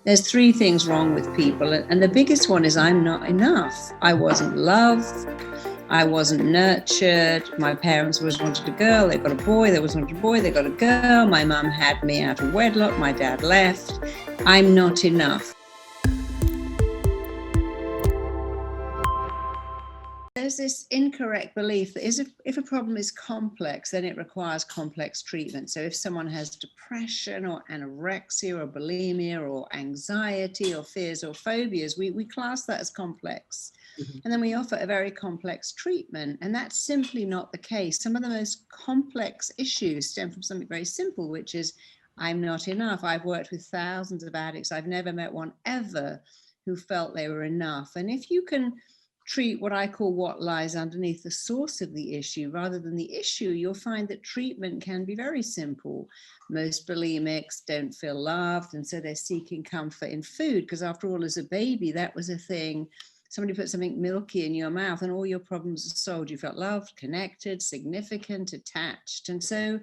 There's three things wrong with people, and the biggest one is I'm not enough. I wasn't loved. I wasn't nurtured. My parents always wanted a girl. They got a boy. They always wanted a boy. They got a girl. My mum had me out of wedlock. My dad left. I'm not enough. There's this incorrect belief that if a problem is complex, then it requires complex treatment. So if someone has depression or anorexia or bulimia or anxiety or fears or phobias, we class that as complex. Mm-hmm. And then we offer a very complex treatment. And that's simply not the case. Some of the most complex issues stem from something very simple, which is I'm not enough. I've worked with thousands of addicts. I've never met one ever who felt they were enough. And if you can treat what I call what lies underneath the source of the issue rather than the issue, you'll find that treatment can be very simple. Most bulimics don't feel loved, and so they're seeking comfort in food, because after all, as a baby, that was a thing. Somebody put something milky in your mouth and all your problems are solved. You felt loved, connected, significant, attached. And so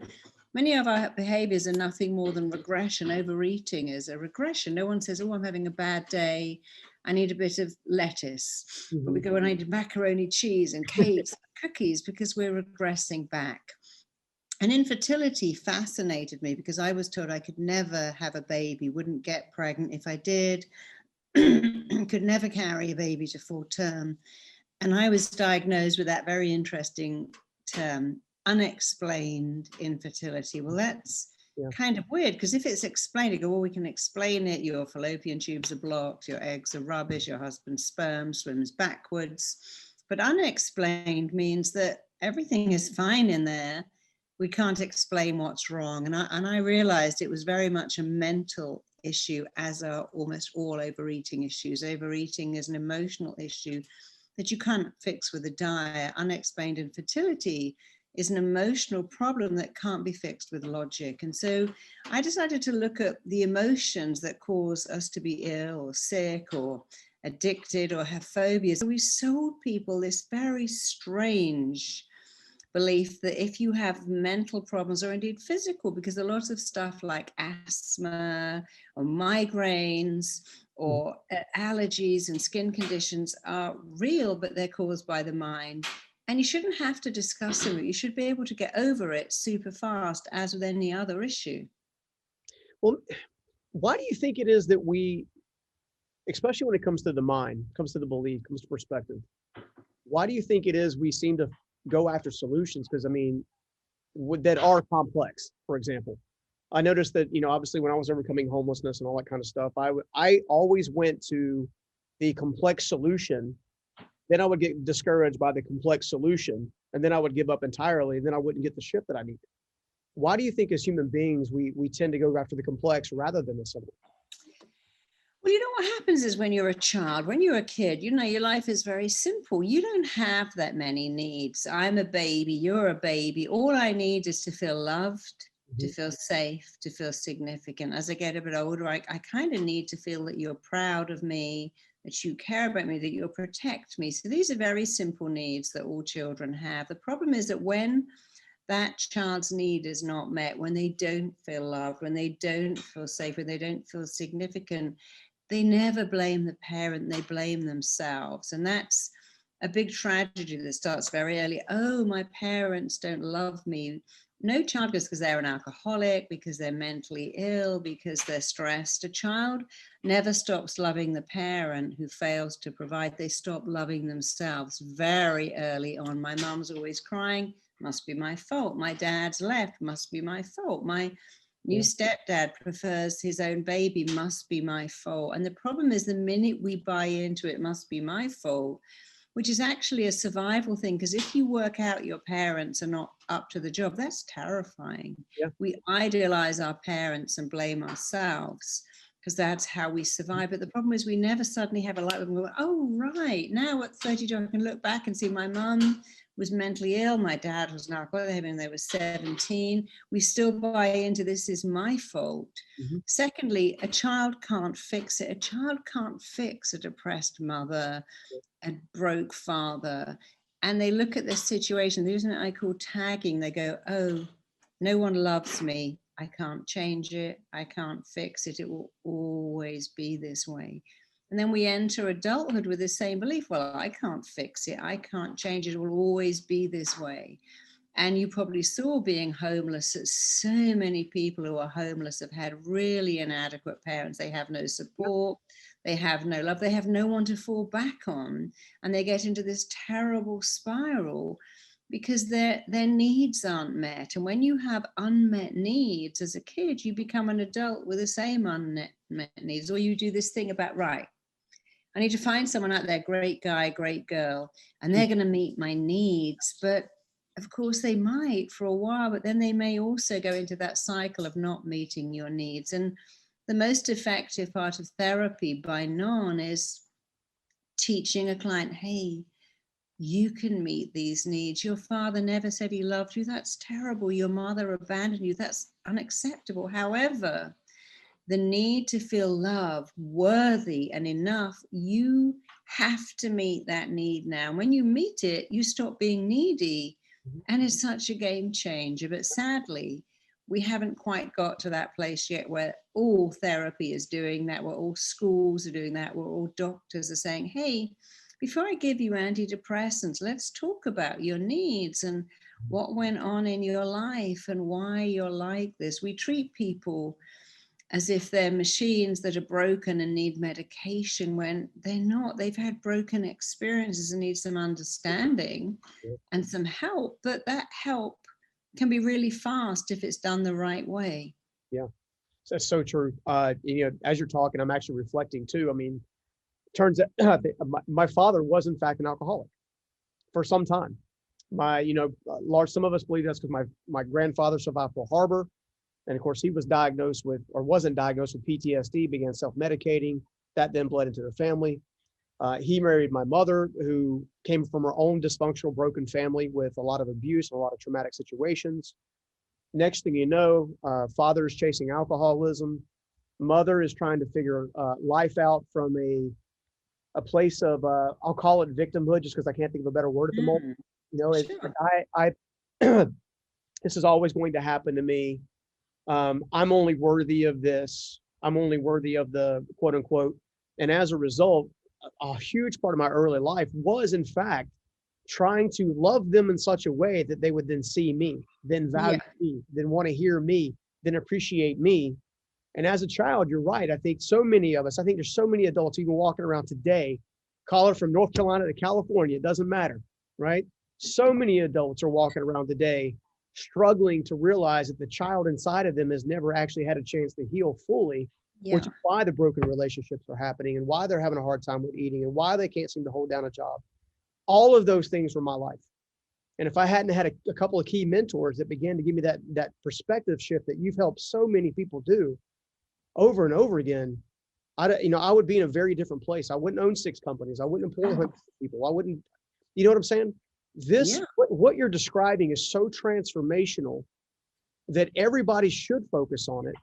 many of our behaviors are nothing more than regression. Overeating is a regression. No one says, oh, I'm having a bad day. I need a bit of lettuce. Mm-hmm. But we go, and I need macaroni cheese and cakes and cookies, because we're regressing back. And infertility fascinated me because I was told I could never have a baby, wouldn't get pregnant if I did, could never carry a baby to full term. And I was diagnosed with that very interesting term, unexplained infertility. Well, that's kind of weird, because if it's explained, you go, well, we can explain it. Your fallopian tubes are blocked, your eggs are rubbish, your husband's sperm swims backwards. But unexplained means that everything is fine in there. We can't explain what's wrong. And I realized it was very much a mental issue, as are almost all overeating issues. Overeating is an emotional issue that you can't fix with a diet. Unexplained infertility is an emotional problem that can't be fixed with logic. And so I decided to look at the emotions that cause us to be ill or sick or addicted or have phobias. So we sold people this very strange belief that if you have mental problems, or indeed physical, because a lot of stuff like asthma or migraines or allergies and skin conditions are real, but they're caused by the mind. And you shouldn't have to discuss them. You should be able to get over it super fast, as with any other issue. Well, why do you think it is that we, especially when it comes to the mind, comes to the belief, comes to perspective, why do you think it is we seem to go after solutions? Because, I mean, that are complex, for example. I noticed that, obviously when I was overcoming homelessness and all that kind of stuff, I always went to the complex solution. Then I would get discouraged by the complex solution, and then I would give up entirely, and then I wouldn't get the shift that I needed. Why do you think as human beings, we tend to go after the complex rather than the simple? Well, what happens is when you're a child, when you're a kid, your life is very simple. You don't have that many needs. I'm a baby, you're a baby. All I need is to feel loved, to feel safe, to feel significant. As I get a bit older, I kind of need to feel that you're proud of me, that you care about me, that you'll protect me. So these are very simple needs that all children have. The problem is that when that child's need is not met, when they don't feel loved, when they don't feel safe, when they don't feel significant, they never blame the parent, they blame themselves. And that's a big tragedy that starts very early. Oh, my parents don't love me. No child goes because they're an alcoholic, because they're mentally ill, because they're stressed. A child never stops loving the parent who fails to provide. They stop loving themselves very early on. My mom's always crying, must be my fault. My dad's left, must be my fault. My new stepdad prefers his own baby, must be my fault. And the problem is the minute we buy into it must be my fault, which is actually a survival thing, because if you work out your parents are not up to the job, that's terrifying. Yeah. We idealize our parents and blame ourselves because that's how we survive. But the problem is we never suddenly have a light and go, oh, right, now at 32 I can look back and see my mum was mentally ill, my dad was an alcoholic when they were 17. We still buy into this is my fault. Mm-hmm. Secondly, a child can't fix it. A child can't fix a depressed mother, a broke father. And they look at this situation, there's something I call tagging. They go, oh, no one loves me. I can't change it, I can't fix it, it will always be this way. And then we enter adulthood with the same belief, well, I can't fix it, I can't change it, it will always be this way. And you probably saw being homeless that so many people who are homeless have had really inadequate parents. They have no support, they have no love, they have no one to fall back on. And they get into this terrible spiral because their needs aren't met. And when you have unmet needs as a kid, you become an adult with the same unmet needs. Or you do this thing about, right, I need to find someone out there, great guy, great girl, and they're going to meet my needs. But of course they might for a while, but then they may also go into that cycle of not meeting your needs. And the most effective part of therapy by none is teaching a client, hey, you can meet these needs. Your father never said he loved you. That's terrible. Your mother abandoned you. That's unacceptable. However, the need to feel loved, worthy, and enough, you have to meet that need now. When you meet it, you stop being needy. And it's such a game changer. But sadly, we haven't quite got to that place yet where all therapy is doing that, where all schools are doing that, where all doctors are saying, hey, before I give you antidepressants, let's talk about your needs and what went on in your life and why you're like this. We treat people as if they're machines that are broken and need medication when they're not. They've had broken experiences and need some understanding and some help, but that help can be really fast if it's done the right way. Yeah, that's so true. As you're talking, I'm actually reflecting too. I mean, turns out my father was in fact an alcoholic for some time. Some of us believe that's because my grandfather survived Pearl Harbor. And of course, he was diagnosed with, or wasn't diagnosed with PTSD, began self-medicating. That then bled into the family. He married my mother, who came from her own dysfunctional, broken family with a lot of abuse and a lot of traumatic situations. Next thing you know, father is chasing alcoholism. Mother is trying to figure life out from a place of, I'll call it victimhood, just because I can't think of a better word at the moment. It's like this is always going to happen to me. I'm only worthy of this. I'm only worthy of the quote unquote. And as a result, a huge part of my early life was in fact trying to love them in such a way that they would then see me, then value me, then want to hear me, then appreciate me. And as a child, you're right. I think so many of us, I think there's so many adults even walking around today, call it from North Carolina to California, it doesn't matter, right? So many adults are walking around today struggling to realize that the child inside of them has never actually had a chance to heal fully, which is why the broken relationships are happening and why they're having a hard time with eating and why they can't seem to hold down a job. All of those things were my life. And if I hadn't had a couple of key mentors that began to give me that perspective shift that you've helped so many people do over and over again, I would be in a very different place. I wouldn't own 6 companies. I wouldn't employ hundreds of people. I wouldn't, you know what I'm saying? What you're describing is so transformational that everybody should focus on it,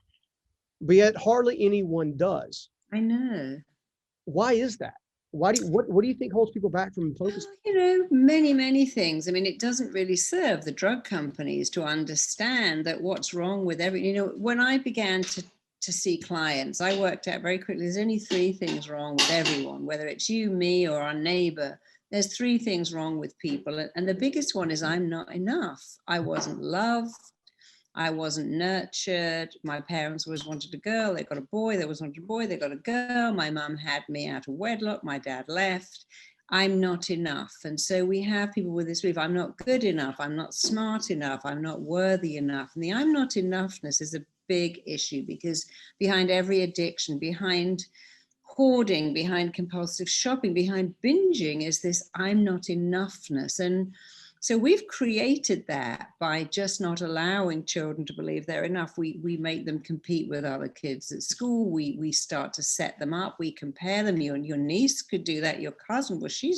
but yet hardly anyone does. I know. Why is that? What do you think holds people back from focusing? Many things. I mean, it doesn't really serve the drug companies to understand that what's wrong with when I began to see clients, I worked out very quickly, there's only 3 things wrong with everyone, whether it's you, me, or our neighbor. There's 3 things wrong with people. And the biggest one is I'm not enough. I wasn't loved. I wasn't nurtured. My parents always wanted a girl. They got a boy. They always wanted a boy. They got a girl. My mum had me out of wedlock. My dad left. I'm not enough. And so we have people with this belief, I'm not good enough. I'm not smart enough. I'm not worthy enough. And the I'm not enoughness is a big issue because behind every addiction, behind hoarding, behind compulsive shopping, behind binging is this I'm not enoughness. And so we've created that by just not allowing children to believe they're enough. We make them compete with other kids at school. We start to set them up. We compare them. Your niece could do that. Your cousin, well, she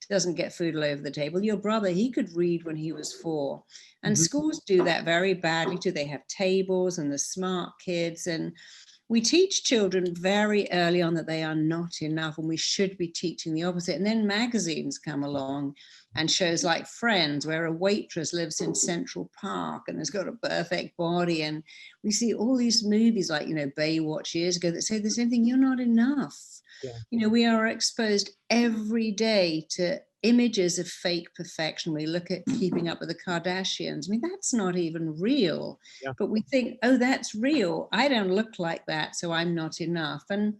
doesn't get food all over the table. Your brother, he could read when he was 4. And schools do that very badly too. They have tables and the smart kids. And we teach children very early on that they are not enough, and we should be teaching the opposite. And then magazines come along and shows like Friends, where a waitress lives in Central Park and has got a perfect body. And we see all these movies like, Baywatch years ago that say the same thing: you're not enough. Yeah. We are exposed every day to images of fake perfection. We look at Keeping Up with the Kardashians. I mean, that's not even real. Yeah. But we think, oh, that's real. I don't look like that, so I'm not enough. And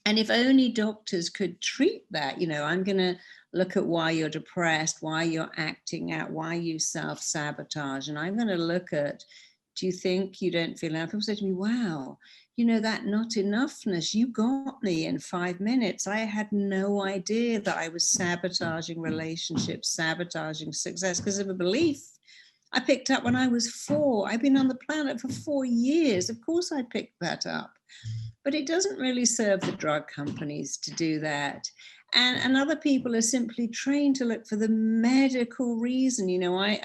if only doctors could treat that, I'm going to look at why you're depressed, why you're acting out, why you self-sabotage. And I'm going to look at, do you think you don't feel enough? People say to me, wow, that not enoughness, you got me in 5 minutes. I had no idea that I was sabotaging relationships, sabotaging success because of a belief I picked up when I was 4. I've been on the planet for 4 years. Of course I picked that up. But it doesn't really serve the drug companies to do that. And other people are simply trained to look for the medical reason.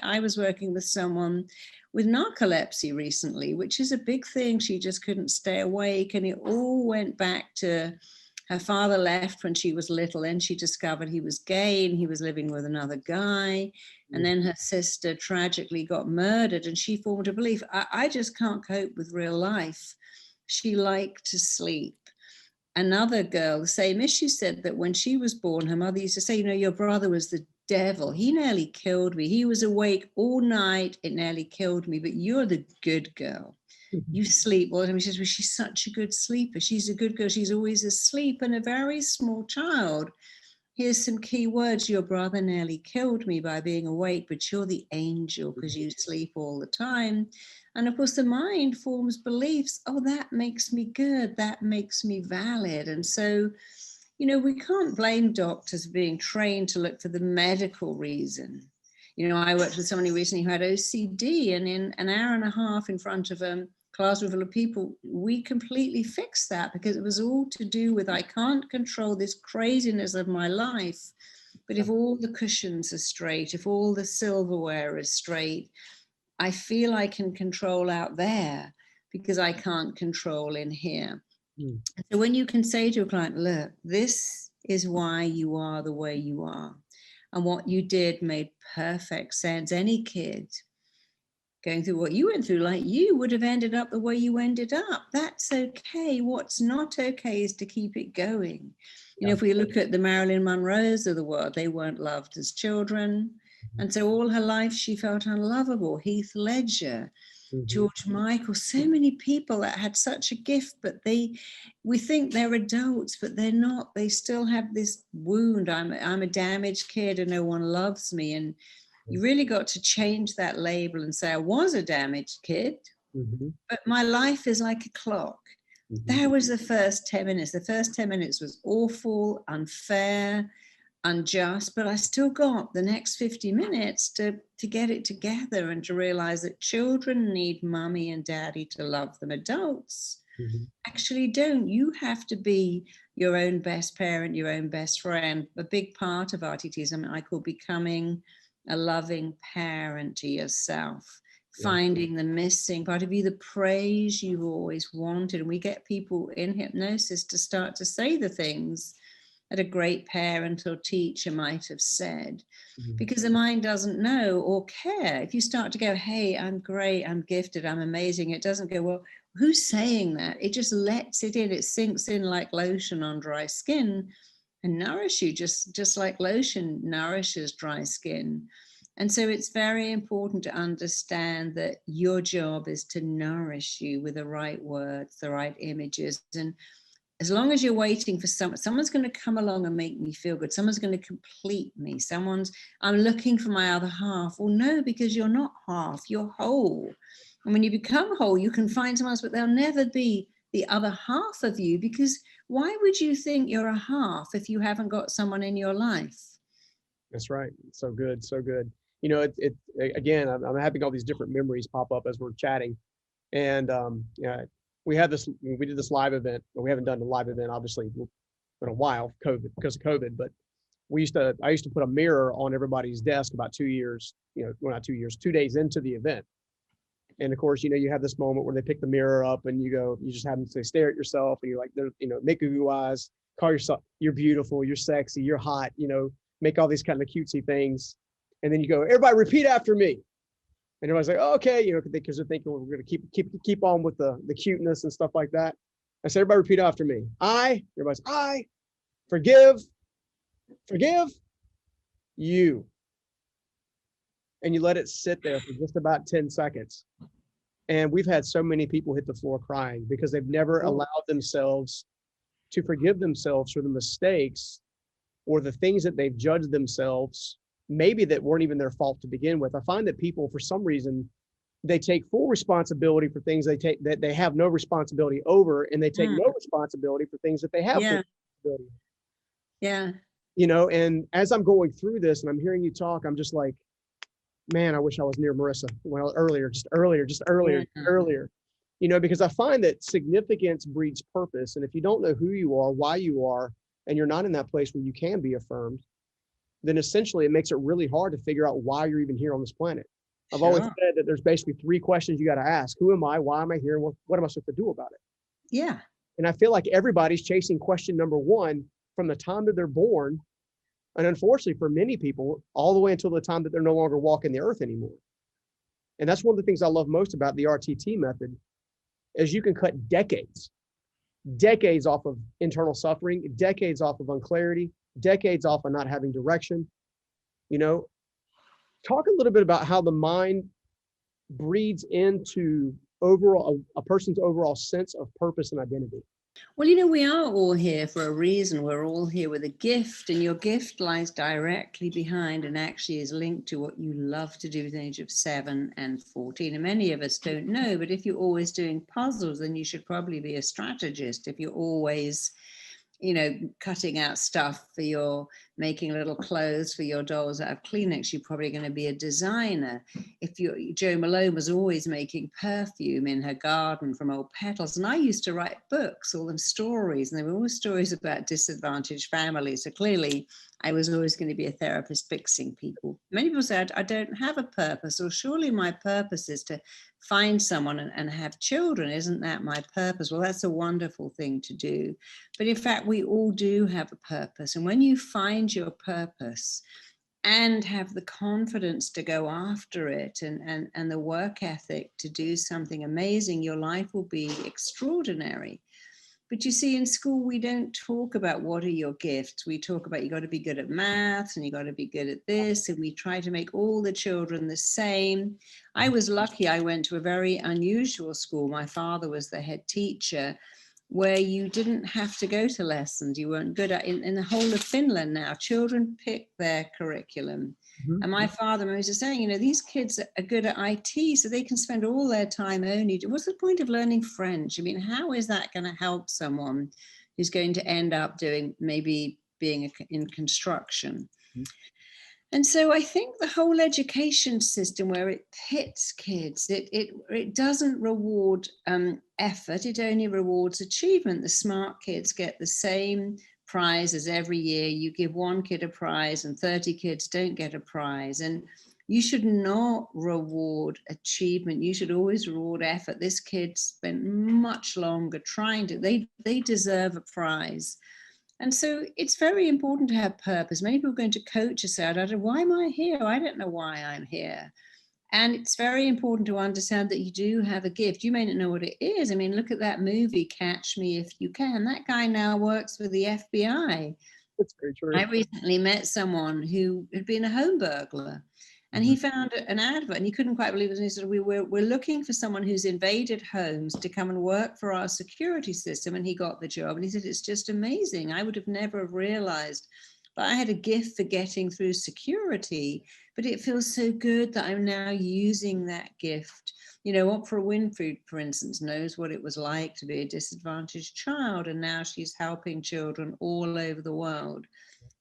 I was working with someone with narcolepsy recently, which is a big thing. She just couldn't stay awake. And it all went back to her father left when she was little. Then she discovered he was gay and he was living with another guy. And then her sister tragically got murdered. And she formed a belief, I just can't cope with real life. She liked to sleep. Another girl, the same issue, said that when she was born, her mother used to say, your brother was the devil. He nearly killed me. He was awake all night. It nearly killed me, but you're the good girl. You sleep all the time. She says, well, she's such a good sleeper. She's a good girl. She's always asleep. And a very small child, here's some key words. Your brother nearly killed me by being awake, but you're the angel because you sleep all the time. And of course, the mind forms beliefs. Oh, that makes me good. That makes me valid. And so, we can't blame doctors for being trained to look for the medical reason. I worked with somebody recently who had OCD, and in an hour and a half in front of a classroom full of people, we completely fixed that because it was all to do with, I can't control this craziness of my life. But if all the cushions are straight, if all the silverware is straight, I feel I can control out there because I can't control in here. Mm. So when you can say to a client, look, this is why you are the way you are, and what you did made perfect sense. Any kid going through what you went through, like you, would have ended up the way you ended up. That's okay. What's not okay is to keep it going. If we look at the Marilyn Monroes of the world, they weren't loved as children. And so all her life, she felt unlovable. Heath Ledger, George Michael, so many people that had such a gift, but we think they're adults, but they're not. They still have this wound. I'm a damaged kid and no one loves me. And you really got to change that label and say, I was a damaged kid, but my life is like a clock. That was the first 10 minutes. The first 10 minutes was awful, unfair, unjust, but I still got the next 50 minutes to get it together and to realize that children need mommy and daddy to love them. Adults actually don't. You have to be your own best parent, your own best friend. A big part of RTT is something I call becoming a loving parent to yourself, finding the missing part of you, the praise you've always wanted. And we get people in hypnosis to start to say the things that a great parent or teacher might have said, because the mind doesn't know or care. If you start to go, hey, I'm great, I'm gifted, I'm amazing, it doesn't go, well, who's saying that? It just lets it in. It sinks in like lotion on dry skin and nourish you, just like lotion nourishes dry skin. And so it's very important to understand that your job is to nourish you with the right words, the right images. And as long as you're waiting for someone's going to come along and make me feel good, someone's going to complete me, I'm looking for my other half. Well, no, because you're not half, you're whole. And when you become whole, you can find someone else, but they'll never be the other half of you, because why would you think you're a half if you haven't got someone in your life? That's right. So good. So good. Again, I'm having all these different memories pop up as we're chatting. And we did this live event, but we haven't done a live event, obviously, in a while, because of COVID, but I used to put a mirror on everybody's desk about 2 years, well, not 2 years, 2 days into the event. And of course, you have this moment where they pick the mirror up and you just have them say, stare at yourself, and you're like, make goo eyes, call yourself, you're beautiful, you're sexy, you're hot, make all these kind of cutesy things. And then you go, everybody repeat after me. And everybody's like, oh, okay, because they're thinking we're going to keep on with the cuteness and stuff like that. I said, everybody repeat after me. Everybody's, I forgive you. And you let it sit there for just about 10 seconds. And we've had so many people hit the floor crying because they've never allowed themselves to forgive themselves for the mistakes or the things that they've judged themselves, maybe that weren't even their fault to begin with. I find that people, for some reason, they take full responsibility for things that they have no responsibility over, and they take no responsibility for things that they have full responsibility. Yeah. And as I'm going through this and I'm hearing you talk, I'm just like, man, I wish I was near Marisa. Well, earlier, because I find that significance breeds purpose. And if you don't know who you are, why you are, and you're not in that place where you can be affirmed, then essentially it makes it really hard to figure out why you're even here on this planet. I've always said that there's basically 3 questions you got to ask. Who am I? Why am I here? What am I supposed to do about it? Yeah. And I feel like everybody's chasing question number 1 from the time that they're born. And unfortunately for many people, all the way until the time that they're no longer walking the earth anymore. And that's one of the things I love most about the RTT method is you can cut decades off of internal suffering, decades off of unclarity, decades off of not having direction. Talk a little bit about how the mind breeds into a person's overall sense of purpose and identity. Well, we are all here for a reason. We're all here with a gift, and your gift lies directly behind and actually is linked to what you love to do at the age of 7 and 14. And many of us don't know, but if you're always doing puzzles, then you should probably be a strategist. If you're always cutting out stuff making little clothes for your dolls out of Kleenex, you're probably going to be a designer. If Jo Malone was always making perfume in her garden from old petals. And I used to write books, all them stories, and they were always stories about disadvantaged families. So clearly I was always going to be a therapist fixing people. Many people said, I don't have a purpose, or surely my purpose is to find someone and have children. Isn't that my purpose? Well, that's a wonderful thing to do. But in fact, we all do have a purpose. And when you find your purpose and have the confidence to go after it and the work ethic to do something amazing, your life will be extraordinary. But you see, in school, we don't talk about what are your gifts. We talk about you got to be good at maths and you got to be good at this. And we try to make all the children the same. I was lucky. I went to a very unusual school. My father was the head teacher, where you didn't have to go to lessons. You weren't good at in the whole of Finland now. Children pick their curriculum. Mm-hmm. And my father was just saying, these kids are good at IT, so they can spend all their time only. What's the point of learning French? I mean, how is that going to help someone who's going to end up maybe being in construction? Mm-hmm. And so I think the whole education system, where it pits kids, it doesn't reward effort, it only rewards achievement. The smart kids get the same prizes every year. You give one kid a prize and 30 kids don't get a prize. And you should not reward achievement. You should always reward effort. This kid spent much longer trying to, they deserve a prize. And so it's very important to have purpose. Many people are going to coach us out. Why am I here? I don't know why I'm here. And it's very important to understand that you do have a gift. You may not know what it is. I mean, look at that movie, Catch Me If You Can. That guy now works for the FBI. That's very true. I recently met someone who had been a home burglar. And he found an advert and he couldn't quite believe it. And he said, we're looking for someone who's invaded homes to come and work for our security system. And he got the job. And he said, it's just amazing. I would have never realized, but I had a gift for getting through security. But it feels so good that I'm now using that gift. Oprah Winfrey, for instance, knows what it was like to be a disadvantaged child. And now she's helping children all over the world.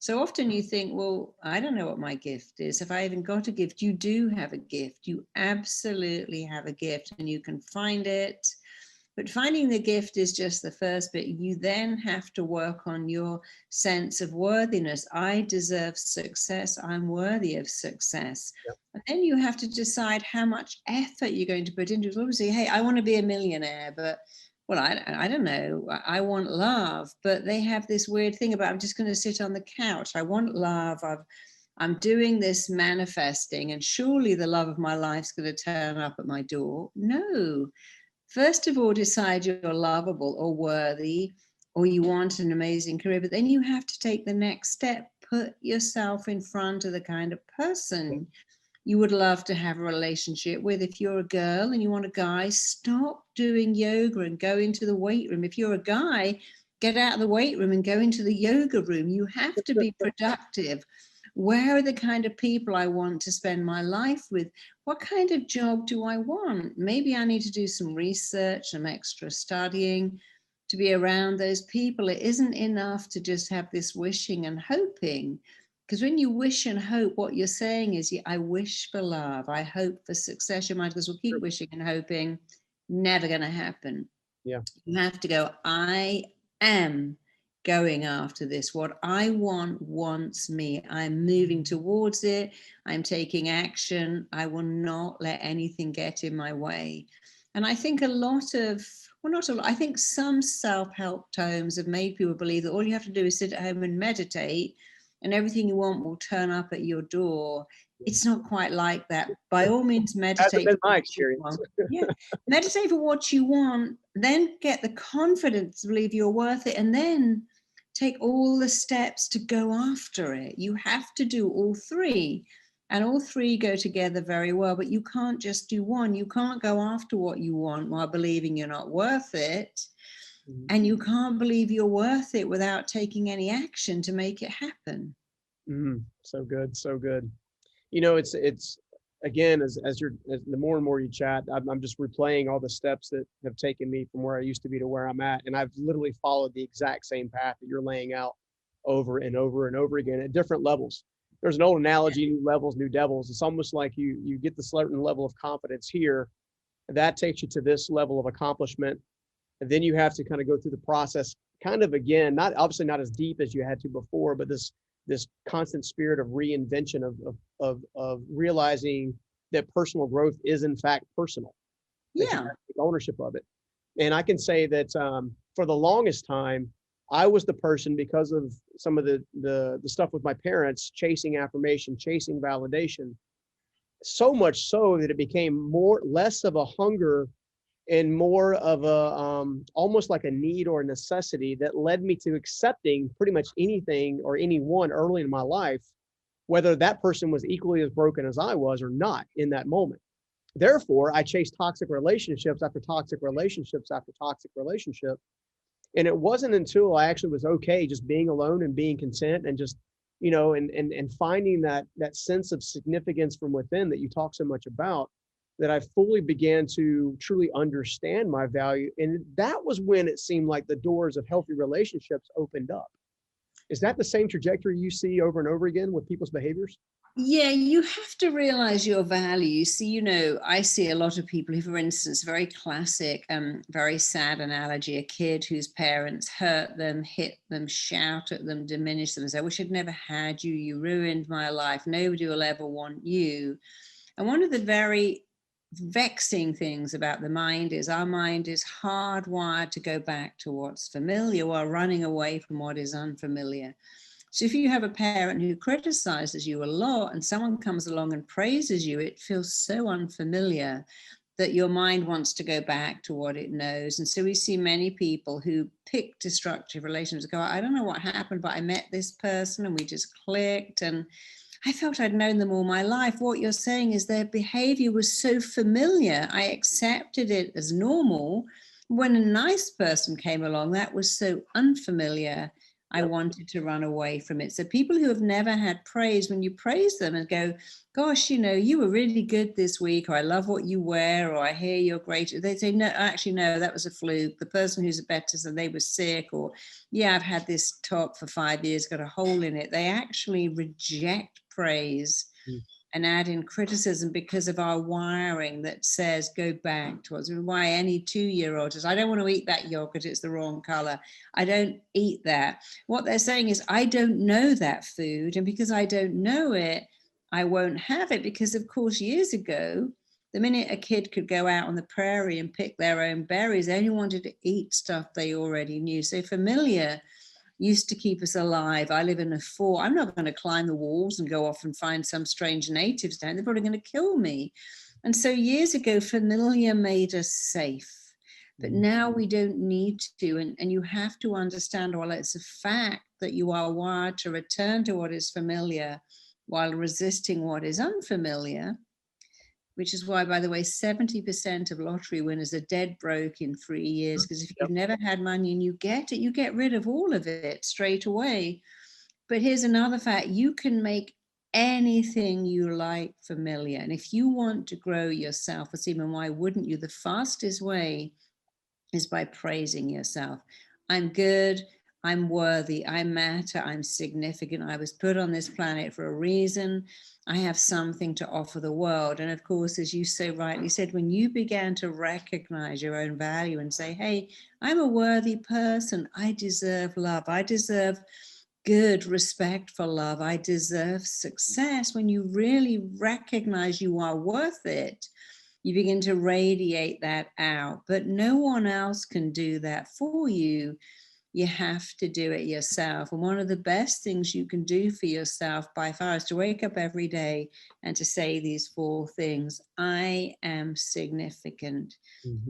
So often you think, well, I don't know what my gift is. If I even got a gift, you do have a gift. You absolutely have a gift, and you can find it. But finding the gift is just the first bit. You then have to work on your sense of worthiness. I deserve success. I'm worthy of success. Yep. And then you have to decide how much effort you're going to put into it. Obviously, hey, I want to be a millionaire, but well, I don't know. I want love, but they have this weird thing about I'm just going to sit on the couch. I want love. I'm doing this manifesting, and surely the love of my life's going to turn up at my door. No. First of all, decide you're lovable or worthy, or you want an amazing career, but then you have to take the next step. Put yourself in front of the kind of person you would love to have a relationship with. If you're a girl and you want a guy, stop doing yoga and go into the weight room. If you're a guy, get out of the weight room and go into the yoga room. You have to be productive. Where are the kind of people I want to spend my life with? What kind of job do I want? Maybe I need to do some research, some extra studying to be around those people. It isn't enough to just have this wishing and hoping. Because when you wish and hope, what you're saying is, I wish for love, I hope for success. Your mind goes, well, keep wishing and hoping, never going to happen. Yeah. You have to go, I am going after this. What I want wants me. I'm moving towards it. I'm taking action. I will not let anything get in my way. And I think a lot of, well, not a lot, I think some self-help tomes have made people believe that all you have to do is sit at home and meditate and everything you want will turn up at your door. It's not quite like that. By all means, meditate. Hasn't been my experience. Yeah, meditate for what you want, then get the confidence to believe you're worth it, and then take all the steps to go after it. You have to do all three, and all three go together very well, but you can't just do one. You can't go after what you want while believing you're not worth it. And you can't believe you're worth it without taking any action to make it happen. So good. So good. You know, it's again, as the more and more you chat, I'm just replaying all the steps that have taken me from where I used to be to where I'm at. And I've literally followed the exact same path that you're laying out over and over and over again at different levels. There's an old analogy, new levels, new devils. It's almost like you get this certain level of confidence here. That takes you to this level of accomplishment. And then you have to kind of go through the process kind of again, not obviously not as deep as you had to before, but this constant spirit of reinvention of realizing that personal growth is in fact personal. Yeah. You have to take ownership of it. And I can say that for the longest time, I was the person, because of some of the stuff with my parents, chasing affirmation, chasing validation, so much so that it became less of a hunger and more of a almost like a need or a necessity that led me to accepting pretty much anything or anyone early in my life, whether that person was equally as broken as I was or not in that moment. Therefore, I chased toxic relationships after toxic relationships after toxic relationship. And it wasn't until I actually was okay just being alone and being content and just, you know, and finding that sense of significance from within that you talk so much about, that I fully began to truly understand my value. And that was when it seemed like the doors of healthy relationships opened up. Is that the same trajectory you see over and over again with people's behaviors? Yeah, you have to realize your value. You see, you know, I see a lot of people who, for instance, very classic, very sad analogy, a kid whose parents hurt them, hit them, shout at them, diminish them, and say, I wish I'd never had you. You ruined my life. Nobody will ever want you. And one of the very vexing things about the mind is our mind is hardwired to go back to what's familiar while running away from what is unfamiliar. So if you have a parent who criticizes you a lot and someone comes along and praises you, it feels so unfamiliar that your mind wants to go back to what it knows. And so we see many people who pick destructive relationships, go, I don't know what happened, but I met this person and we just clicked and I felt I'd known them all my life. What you're saying is their behavior was so familiar. I accepted it as normal. When a nice person came along, that was so unfamiliar. I wanted to run away from it. So people who have never had praise, when you praise them and go, gosh, you know, you were really good this week, or I love what you wear, or I hear you're great. They say, no, actually, no, that was a fluke. The person who's better, so they were sick, or yeah, I've had this top for 5 years, got a hole in it. They actually reject praise and add in criticism because of our wiring that says go back towards why any 2-year-old says, I don't want to eat that yogurt, it's the wrong color. I don't eat that. What they're saying is, I don't know that food. And because I don't know it, I won't have it. Because of course, years ago, the minute a kid could go out on the prairie and pick their own berries, they only wanted to eat stuff they already knew. So familiar used to keep us alive. I live in a fort. I'm not going to climb the walls and go off and find some strange natives down. They're probably going to kill me. And so years ago, familiar made us safe. But now we don't need to. And you have to understand, well, it's a fact that you are wired to return to what is familiar while resisting what is unfamiliar. Which is why, by the way, 70% of lottery winners are dead broke in 3 years. Because if you've never had money and you get it, you get rid of all of it straight away. But here's another fact. You can make anything you like familiar. And if you want to grow your self-esteem, and why wouldn't you? The fastest way is by praising yourself. I'm good. I'm worthy. I matter. I'm significant. I was put on this planet for a reason. I have something to offer the world. And of course, as you so rightly said, when you began to recognize your own value and say, hey, I'm a worthy person. I deserve love. I deserve good, respectful love. I deserve success. When you really recognize you are worth it, you begin to radiate that out. But no one else can do that for you. You have to do it yourself. And one of the best things you can do for yourself by far is to wake up every day and to say these 4 things. I am significant.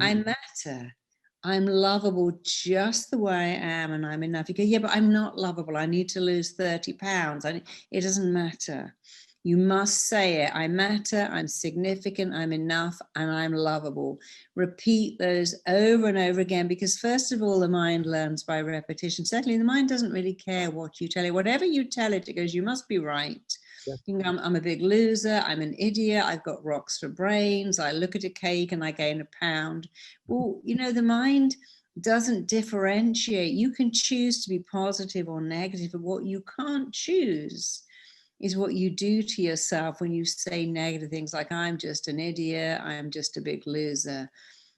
I matter. I'm lovable just the way I am, and I'm enough. You go, yeah, but I'm not lovable. I need to lose 30 pounds. It doesn't matter. You must say it. I matter, I'm significant, I'm enough, and I'm lovable. Repeat those over and over again, because first of all, the mind learns by repetition. Secondly, the mind doesn't really care what you tell it. Whatever you tell it, it goes, you must be right. Yeah. You know, I'm a big loser, I'm an idiot, I've got rocks for brains, I look at a cake and I gain a pound. Well, you know, the mind doesn't differentiate. You can choose to be positive or negative, but what you can't choose is what you do to yourself when you say negative things like, I'm just an idiot, I'm just a big loser.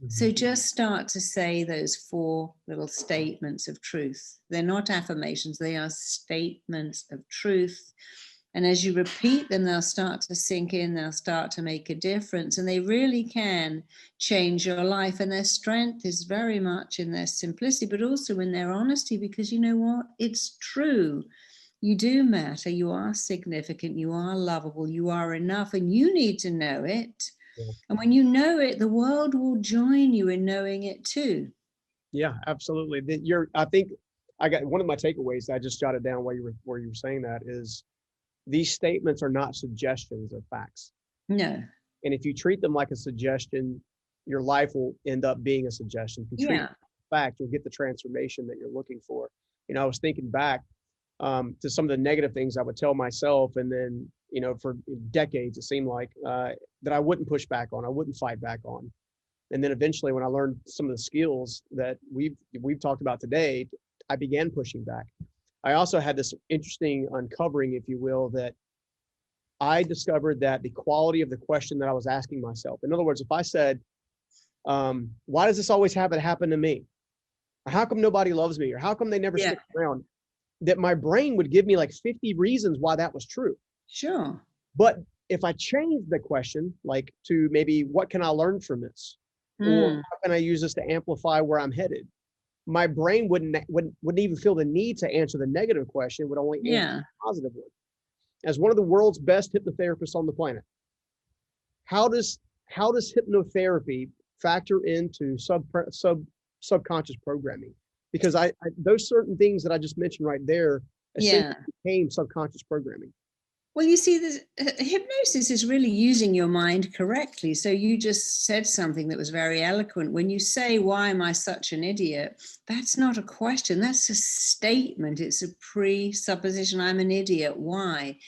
So just start to say those 4 little statements of truth. They're not affirmations, they are statements of truth. And as you repeat them, they'll start to sink in, they'll start to make a difference, and they really can change your life. And their strength is very much in their simplicity, but also in their honesty, because you know what? It's true. You do matter. You are significant. You are lovable. You are enough, and you need to know it. Yeah. And when you know it, the world will join you in knowing it too. Yeah, absolutely. I think I got one of my takeaways. I just jotted down while you were saying that is these statements are not suggestions of facts. No. And if you treat them like a suggestion, your life will end up being a suggestion. If you treat it like a fact, you'll get the transformation that you're looking for. You know, I was thinking back to some of the negative things I would tell myself. And then, you know, for decades, it seemed like that I wouldn't push back on, I wouldn't fight back on. And then eventually when I learned some of the skills that we've talked about today, I began pushing back. I also had this interesting uncovering, if you will, that I discovered that the quality of the question that I was asking myself, in other words, if I said, why does this always happen to me? Or how come nobody loves me? Or how come they never stick around? That my brain would give me like 50 reasons why that was true. Sure. But if I changed the question, like to maybe, what can I learn from this? Or how can I use this to amplify where I'm headed? My brain wouldn't even feel the need to answer the negative question. It would only answer the positive one. As one of the world's best hypnotherapists on the planet, how does hypnotherapy factor into subconscious programming? Because I those certain things that I just mentioned right there essentially became subconscious programming. Well, you see, hypnosis is really using your mind correctly. So you just said something that was very eloquent. When you say, why am I such an idiot? That's not a question. That's a statement. It's a presupposition. I'm an idiot. Why?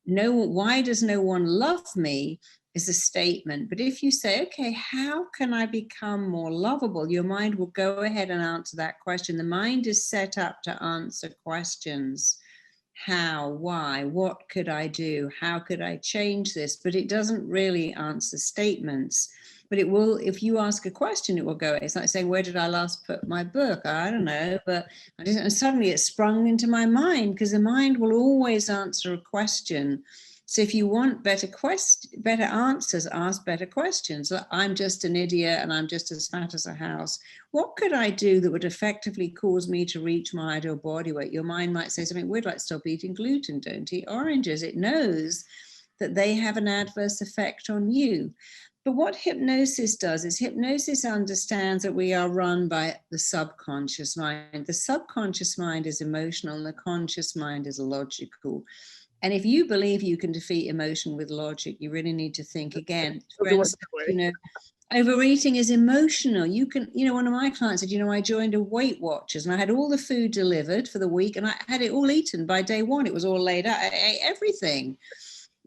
Why does no one love me is a statement. But if you say, okay, how can I become more lovable? Your mind will go ahead and answer that question. The mind is set up to answer questions. how, why, what could I do? How could I change this? But it doesn't really answer statements. But it will, if you ask a question, it will go. It's like saying, where did I last put my book? I don't know, but I didn't, and suddenly it sprung into my mind, because the mind will always answer a question. So if you want better answers, ask better questions. I'm just an idiot and I'm just as fat as a house. What could I do that would effectively cause me to reach my ideal body weight? Your mind might say something weird like, stop eating gluten, don't eat oranges. It knows that they have an adverse effect on you. But what hypnosis does is hypnosis understands that we are run by the subconscious mind. The subconscious mind is emotional and the conscious mind is logical. And if you believe you can defeat emotion with logic, you really need to think again. For instance, overeating is emotional. You can, one of my clients said, I joined a Weight Watchers and I had all the food delivered for the week and I had it all eaten by day one. It was all laid out. I ate everything.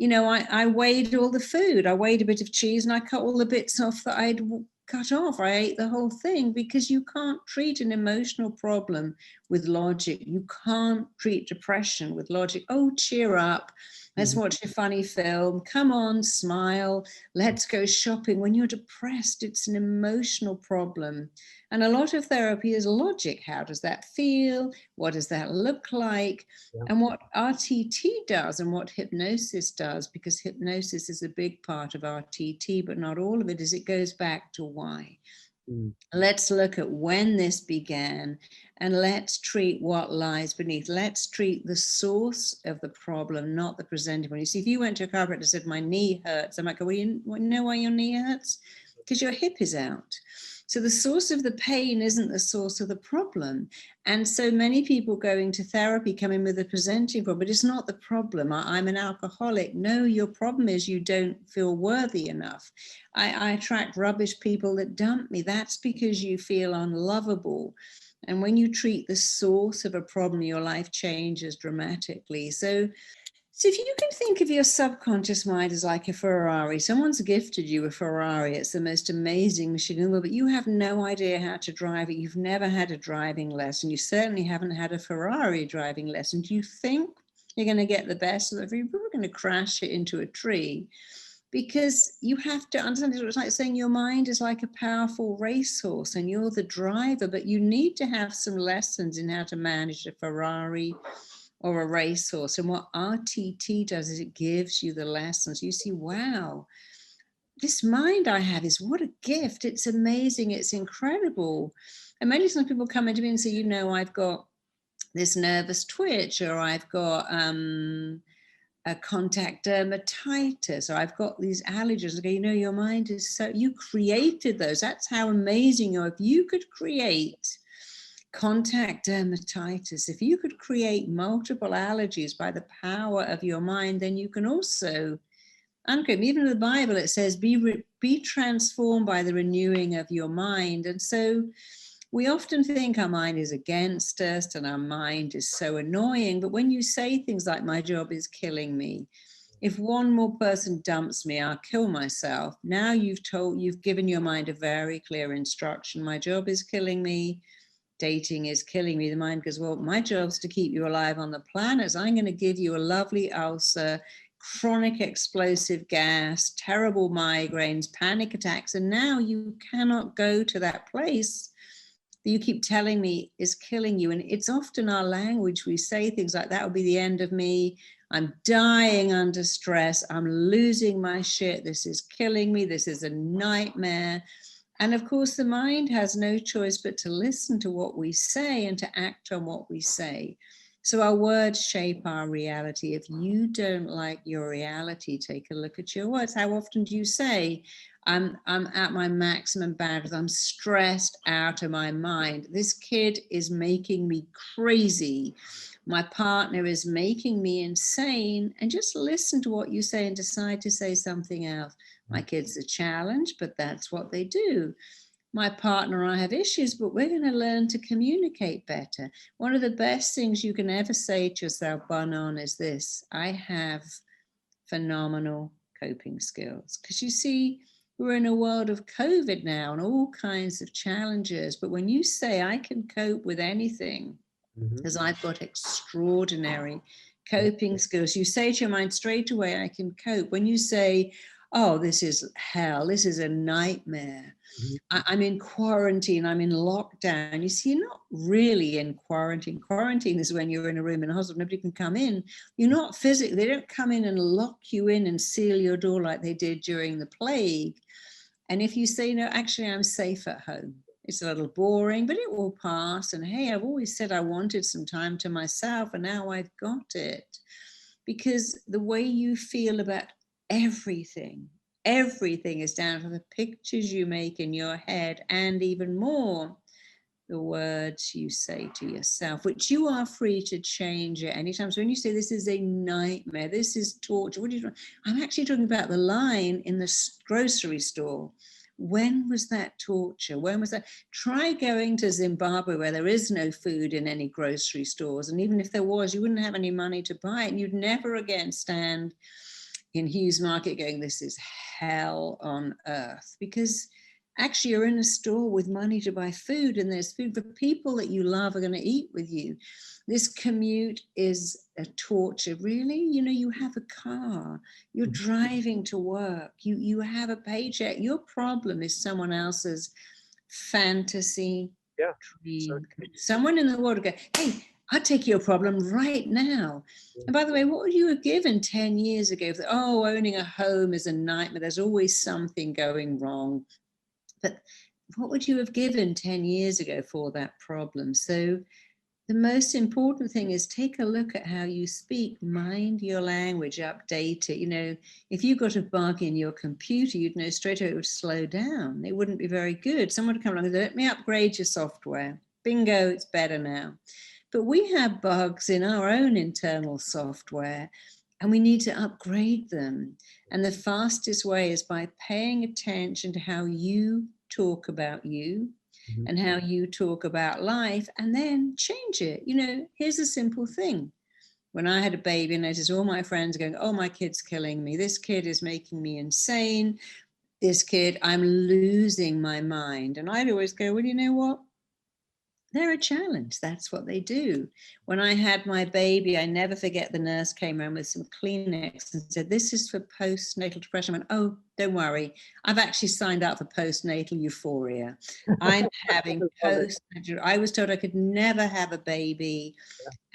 I weighed all the food. I weighed a bit of cheese and I cut all the bits off that I'd cut off. I ate the whole thing, because you can't treat an emotional problem with logic. You can't treat depression with logic. Oh, cheer up. Let's watch a funny film. Come on, smile. Let's go shopping. When you're depressed, it's an emotional problem. And a lot of therapy is logic. How does that feel? What does that look like? Yeah. And what RTT does and what hypnosis does, because hypnosis is a big part of RTT, but not all of it, is it goes back to why. Let's look at when this began and let's treat what lies beneath. Let's treat the source of the problem, not the presenting one. You see, if you went to a chiropractor and said, my knee hurts, I might go, well, you know why your knee hurts? Because your hip is out. So the source of the pain isn't the source of the problem. And so many people going to therapy come in with a presenting problem, but it's not the problem. I'm an alcoholic. No, your problem is you don't feel worthy enough. I attract rubbish people that dump me. That's because you feel unlovable. And when you treat the source of a problem, your life changes dramatically. So if you can think of your subconscious mind as like a Ferrari, someone's gifted you a Ferrari. It's the most amazing machine in the world, but you have no idea how to drive it. You've never had a driving lesson. You certainly haven't had a Ferrari driving lesson. Do you think you're going to get the best of it? You're going to crash it into a tree, because you have to understand it's like saying your mind is like a powerful racehorse and you're the driver, but you need to have some lessons in how to manage a Ferrari or a racehorse. And what RTT does is it gives you the lessons. You see, wow, this mind I have is what a gift. It's amazing. It's incredible. And many times people come into me and say, I've got this nervous twitch, or I've got a contact dermatitis, or I've got these allergies. I go, your mind is so, you created those. That's how amazing you are. If you could create contact dermatitis, if you could create multiple allergies by the power of your mind, then you can also, even in the Bible, it says, be transformed by the renewing of your mind. And so we often think our mind is against us and our mind is so annoying. But when you say things like, my job is killing me, if one more person dumps me, I'll kill myself. Now you've given your mind a very clear instruction. My job is killing me. Dating is killing me. The mind goes, well, my job's to keep you alive on the planet. So I'm going to give you a lovely ulcer, chronic explosive gas, terrible migraines, panic attacks. And now you cannot go to that place that you keep telling me is killing you. And it's often our language. We say things like, that will be the end of me. I'm dying under stress. I'm losing my shit. This is killing me. This is a nightmare. And of course, the mind has no choice but to listen to what we say and to act on what we say. So our words shape our reality. If you don't like your reality, take a look at your words. How often do you say, I'm at my maximum bandwidth, I'm stressed out of my mind, this kid is making me crazy, my partner is making me insane? And just listen to what you say and decide to say something else. My kid's a challenge, but that's what they do. My partner and I have issues, but we're going to learn to communicate better. One of the best things you can ever say to yourself, Banon, is this: I have phenomenal coping skills. Because you see, we're in a world of COVID now and all kinds of challenges. But when you say, I can cope with anything, because I've got extraordinary Coping skills. You say to your mind straight away, I can cope. When you say, oh, this is hell, this is a nightmare, I'm in quarantine, I'm in lockdown. You see, you're not really in quarantine. Quarantine is when you're in a room in a hospital, nobody can come in. You're not physically, they don't come in and lock you in and seal your door like they did during the plague. And if you say, no, actually, I'm safe at home. It's a little boring, but it will pass. And hey, I've always said I wanted some time to myself, and now I've got it. Because the way you feel about everything is down to the pictures you make in your head, and even more, the words you say to yourself, which you are free to change at any time. So when you say this is a nightmare, this is torture, what are you doing? I'm actually talking about the line in the grocery store. When was that torture? When was that? Try going to Zimbabwe where there is no food in any grocery stores. And even if there was, you wouldn't have any money to buy it. And you'd never again stand in Hughes Market going, this is hell on earth. Because actually you're in a store with money to buy food, and there's food for people that you love are going to eat with you. This commute is a torture. Really? You know, you have a car, you're driving to work, you have a paycheck. Your problem is someone else's fantasy dream. Someone in the world will go, hey, I'll take your problem right now. And by the way, what would you have given 10 years ago? Oh, owning a home is a nightmare. There's always something going wrong. But what would you have given 10 years ago for that problem? So the most important thing is take a look at how you speak, mind your language, update it. You know, if you got a bug in your computer, you'd know straight away it would slow down. It wouldn't be very good. Someone would come along and say, let me upgrade your software. Bingo, it's better now. But we have bugs in our own internal software, and we need to upgrade them. And the fastest way is by paying attention to how you talk about you and how you talk about life, and then change it. You know, here's a simple thing. When I had a baby, I noticed all my friends going, oh, my kid's killing me. This kid is making me insane. This kid, I'm losing my mind. And I'd always go, well, you know what? They're a challenge. That's what they do. When I had my baby, I never forget the nurse came around with some Kleenex and said, this is for postnatal depression. I went, oh, don't worry. I've actually signed up for postnatal euphoria. I'm having postnatal. I was told I could never have a baby.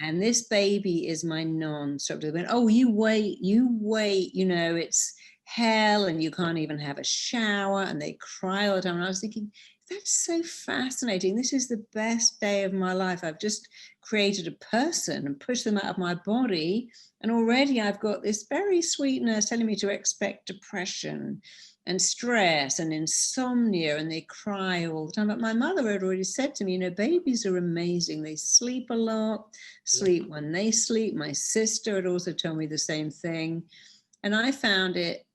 And this baby is my non-stop. They went, oh, you wait, you know, it's hell and you can't even have a shower. And they cry all the time. And I was thinking, that's so fascinating. This is the best day of my life. I've just created a person and pushed them out of my body. And already I've got this very sweet nurse telling me to expect depression and stress and insomnia, and they cry all the time. But my mother had already said to me, you know, babies are amazing. They sleep a lot, sleep when they sleep. My sister had also told me the same thing. And I found it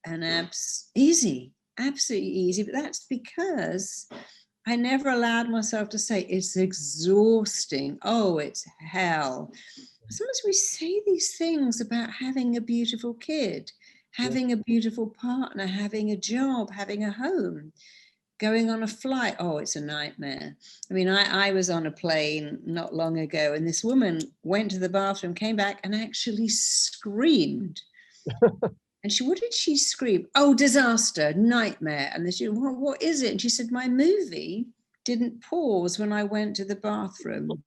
easy, absolutely easy. But that's because I never allowed myself to say it's exhausting. Oh, it's hell. Sometimes we say these things about having a beautiful kid, having a beautiful partner, having a job, having a home, going on a flight. Oh, it's a nightmare. I mean, I was on a plane not long ago, and this woman went to the bathroom, came back, and actually screamed. And what did she scream? Oh, disaster, nightmare. And she, well, what is it? And she said, my movie didn't pause when I went to the bathroom.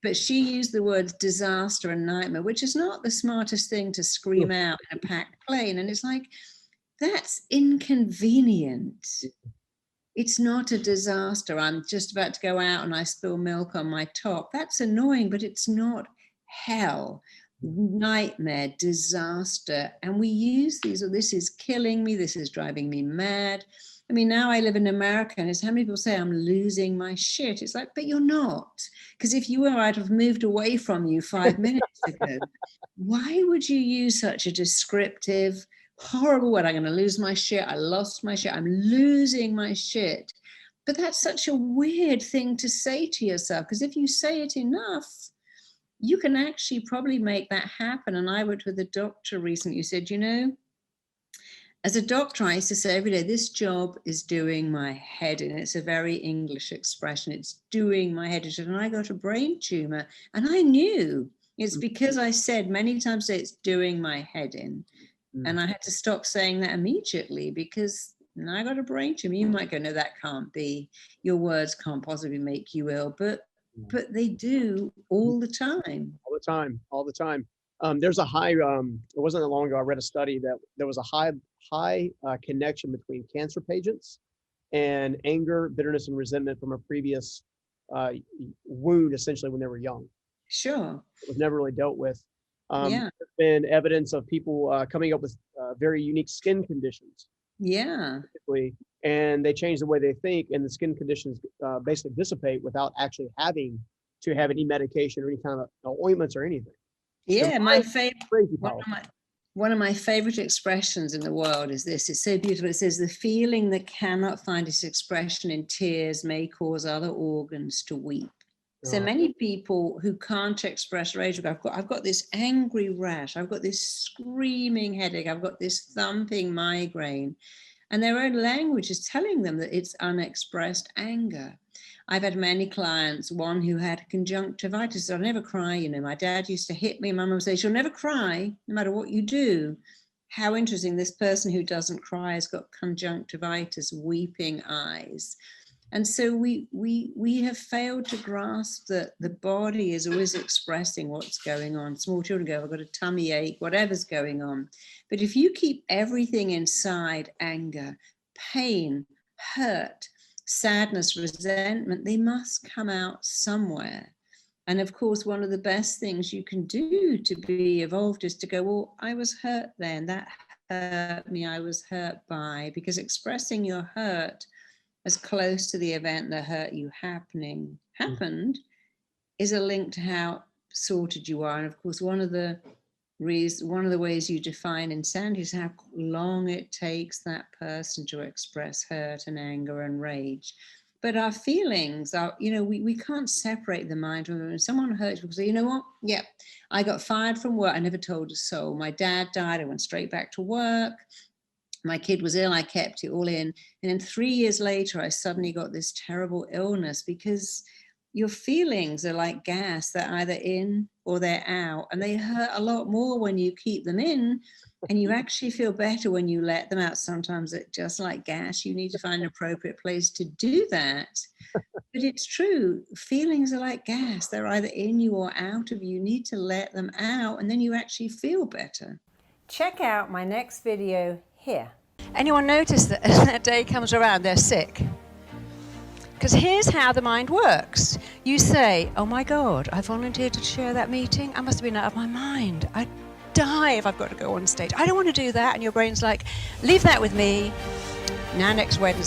But she used the words disaster and nightmare, which is not the smartest thing to scream out in a packed plane. And it's like, that's inconvenient. It's not a disaster. I'm just about to go out and I spill milk on my top. That's annoying, but it's not hell. Nightmare, disaster. And we use these, or this is killing me, this is driving me mad. I mean, now I live in America, and it's how many people say I'm losing my shit. It's like, but you're not. Because if you were, I'd have moved away from you 5 minutes ago. Why would you use such a descriptive, horrible word? I'm going to lose my shit. I lost my shit. I'm losing my shit. But that's such a weird thing to say to yourself, because if you say it enough, you can actually probably make that happen. And I went with a doctor recently who said, you know, as a doctor, I used to say every day, this job is doing my head in. It's a very English expression. It's doing my head in. And I got a brain tumor. And I knew It's because I said many times that it's doing my head in. And I had to stop saying that immediately, because now I got a brain tumor. You might go, no, that can't be. Your words can't possibly make you ill, but they do all the time. All the time. There's a high, it wasn't that long ago, I read a study that there was a high connection between cancer patients and anger, bitterness, and resentment from a previous wound, essentially, when they were young. Sure. It was never really dealt with. Yeah. There's been evidence of people coming up with very unique skin conditions. Yeah. And they change the way they think, and the skin conditions basically dissipate without actually having to have any medication or any kind of ointments or anything. Yeah, So my favorite, crazy one of my favorite expressions in the world is this. It's so beautiful. It says, the feeling that cannot find its expression in tears may cause other organs to weep. So many people who can't express rage, I've got this angry rash, I've got this screaming headache, I've got this thumping migraine, and their own language is telling them that it's unexpressed anger. I've had many clients, one who had conjunctivitis. I'll never cry. You know, my dad used to hit me. My mum would say, she'll never cry, no matter what you do. How interesting. This person who doesn't cry has got conjunctivitis, weeping eyes. And so we have failed to grasp that the body is always expressing what's going on. Small children go, I've got a tummy ache, whatever's going on. But if you keep everything inside, anger, pain, hurt, sadness, resentment, they must come out somewhere. And of course, one of the best things you can do to be evolved is to go, well, I was hurt then, that hurt me, I was hurt by, because expressing your hurt as close to the event that hurt you happened is a link to how sorted you are. And of course, one of the ways you define insanity is how long it takes that person to express hurt and anger and rage. But our feelings are, we can't separate the mind from them. When someone hurts, people say, you know what? Yeah, I got fired from work. I never told a soul. My dad died. I went straight back to work. My kid was ill. I kept it all in. And then 3 years later, I suddenly got this terrible illness, because your feelings are like gas. They're either in or they're out. And they hurt a lot more when you keep them in. And you actually feel better when you let them out. Sometimes it's just like gas. You need to find an appropriate place to do that. But it's true. Feelings are like gas. They're either in you or out of you. You need to let them out, and then you actually feel better. Check out my next video here. Anyone notice that as that day comes around, they're sick? Because here's how the mind works. You say, oh my God, I volunteered to chair that meeting. I must have been out of my mind. I'd die if I've got to go on stage. I don't want to do that. And your brain's like, leave that with me. Now next Wednesday.